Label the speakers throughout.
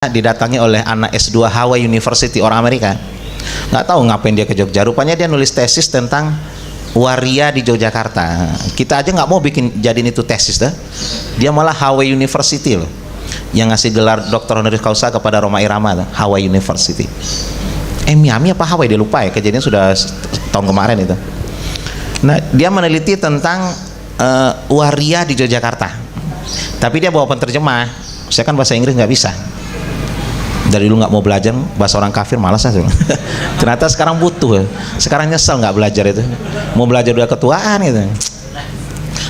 Speaker 1: didatangi oleh anak S2 Hawaii University, orang Amerika. Nggak tahu ngapain dia ke Jogja, rupanya dia nulis tesis tentang waria di Yogyakarta. Kita aja nggak mau jadiin itu tesis dah. Dia malah Hawaii University loh yang ngasih gelar doktor honoris causa kepada Rhoma Irama, Hawaii University. Miami apa Hawaii, dia lupa ya, kejadian sudah tahun kemarin itu. Nah, dia meneliti tentang waria di Yogyakarta, tapi dia bawa penerjemah. Saya kan bahasa Inggris nggak bisa, dari dulu nggak mau belajar bahasa orang kafir, malas aja. Ternyata sekarang butuh, sekarang nyesel nggak belajar itu, mau belajar udah ketuaan gitu.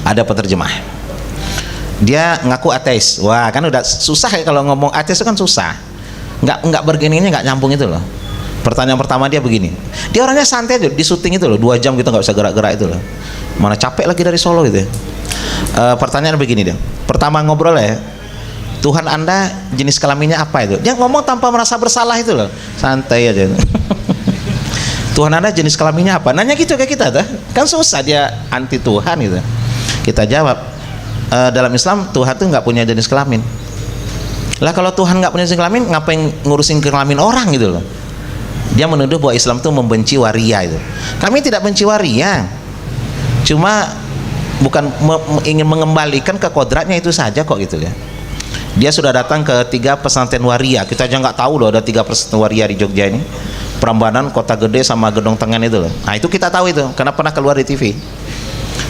Speaker 1: Ada penerjemah, dia ngaku ateis. Wah, kan udah susah ya kalau ngomong ateis itu kan susah, nggak bergininya, nggak nyambung itu loh. Pertanyaan pertama dia begini, dia orangnya santai aja di syuting itu loh, 2 jam kita nggak bisa gerak-gerak itu loh, mana capek lagi dari Solo gitu. Pertanyaan begini dia, pertama ngobrol ya, Tuhan Anda jenis kelaminnya apa itu? Dia ngomong tanpa merasa bersalah itu loh, santai aja. Tuhan Anda jenis kelaminnya apa? Nanya gitu ke kita tuh, kan susah, dia anti Tuhan gitu. Kita jawab, dalam Islam Tuhan tuh nggak punya jenis kelamin. Lah kalau Tuhan nggak punya jenis kelamin, ngapain ngurusin kelamin orang gitu loh? Dia menuduh bahwa Islam itu membenci waria itu. Kami tidak benci waria, cuma bukan ingin mengembalikan ke kodratnya itu saja kok gitu ya. Dia sudah datang ke 3 pesantren waria, kita aja nggak tahu loh ada 3 pesantren waria di Jogja ini, Prambanan, Kota Gede sama Gedong Tengan itu loh. Nah itu kita tahu itu karena pernah keluar di TV.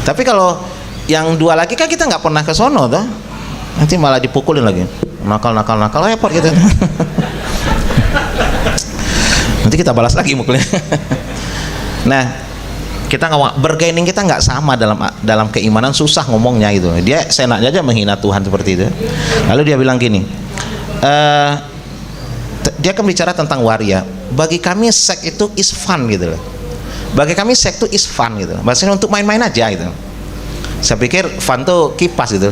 Speaker 1: Tapi kalau yang 2 lagi kan kita nggak pernah ke sono tuh, nanti malah dipukulin lagi, nakal repot gitu. Nanti kita balas lagi mukulnya. Nah, kita nggak bergaining, kita nggak sama dalam keimanan, susah ngomongnya gitu. Dia senaknya aja menghina Tuhan seperti itu. Lalu dia bilang gini, dia akan bicara tentang waria. Bagi kami seks itu is fun gitu loh. Bagi kami seks itu is fun gitu. Maksudnya untuk main-main aja gitu. Saya pikir fun tuh kipas gitu.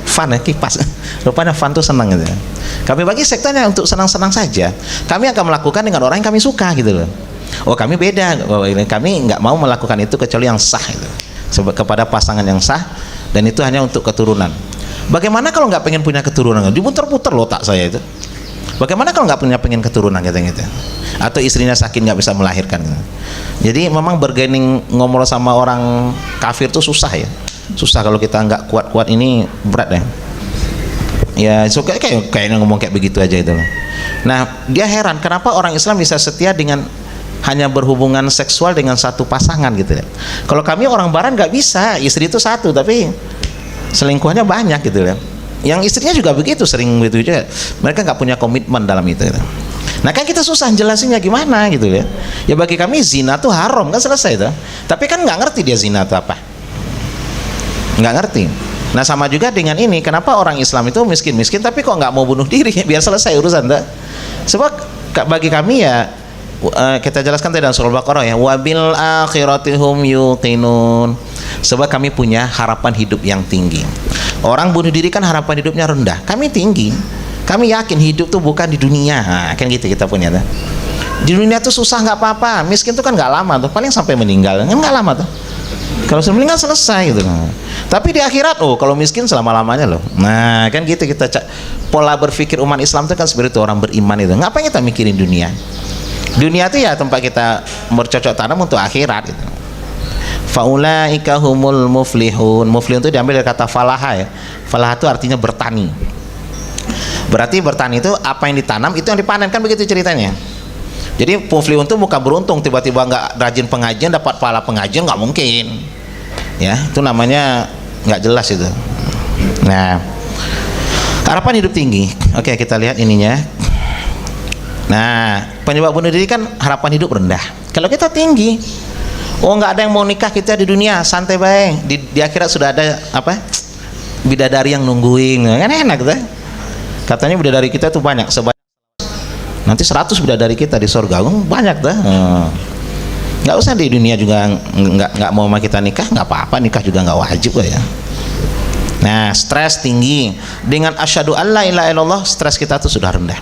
Speaker 1: Fun ya, kipas. Rupanya fun tuh senang gitu. Kami bagi sektanya untuk senang-senang saja. Kami akan melakukan dengan orang yang kami suka gitu loh. Oh kami beda, kami nggak mau melakukan itu kecuali yang sah itu, kepada pasangan yang sah, dan itu hanya untuk keturunan. Bagaimana kalau nggak pengen punya keturunan? Diputer-puter loh tak saya itu. Bagaimana kalau nggak pengen keturunan gitu? Atau istrinya sakit nggak bisa melahirkan gitu. Jadi memang bergaining ngomong sama orang kafir tuh susah ya. Susah kalau kita nggak kuat-kuat, ini berat ya. Ya suka kayaknya ngomong kayak begitu aja itu loh. Nah dia heran kenapa orang Islam bisa setia dengan hanya berhubungan seksual dengan satu pasangan gitu ya. Kalau kami orang Barat nggak bisa, istri itu satu tapi selingkuhannya banyak gitu ya. Yang istrinya juga begitu, sering begitu juga. Mereka nggak punya komitmen dalam itu gitu. Nah kan kita susah jelasinnya gimana gitu ya. Ya bagi kami zina tuh haram, kan selesai itu. Tapi kan nggak ngerti dia zina itu apa, nggak ngerti. Nah sama juga dengan ini, kenapa orang Islam itu miskin-miskin tapi kok nggak mau bunuh diri biar selesai urusan tuh. Sebab bagi kami ya, kita jelaskan tadi dalam surah Al-Baqarah ya, wabil akhiratihum yuqinun. Sebab kami punya harapan hidup yang tinggi. Orang bunuh diri kan harapan hidupnya rendah, kami tinggi. Kami yakin hidup tuh bukan di dunia. Nah, kan gitu kita punya tuh. Di dunia tuh susah nggak apa-apa, miskin tuh kan nggak lama tuh, paling sampai meninggal kan nggak lama tuh. Kalau sudah meninggal selesai gitu. Tapi di akhirat, kalau miskin selama-lamanya loh. Nah kan gitu kita pola berpikir umat Islam itu kan seperti itu, orang beriman itu. Ngapain kita mikirin dunia? Dunia itu ya tempat kita bercocok tanam untuk akhirat gitu. Faulaika humul muflihun. Muflihun itu diambil dari kata falaha ya. Falaha itu artinya bertani. Berarti bertani itu apa yang ditanam itu yang dipanen, kan begitu ceritanya. Jadi muflihun itu bukan beruntung tiba-tiba nggak rajin pengajian dapat pahala pengajian, nggak mungkin. Ya itu namanya nggak jelas itu. Nah harapan hidup tinggi. Oke kita lihat ininya. Nah penyebab bunuh diri kan harapan hidup rendah. Kalau kita tinggi, nggak ada yang mau nikah kita di dunia, santai baik. Di akhirat sudah ada apa, bidadari yang nungguin, kan enak tuh. Katanya bidadari kita tuh banyak, nanti 100 bidadari kita di surga, banyak tuh. Nggak usah di dunia juga nggak mau sama kita nikah, nggak apa-apa, nikah juga nggak wajib lah ya. Nah stres tinggi, dengan asyhadu alla ilaha illallah stres kita tuh sudah rendah.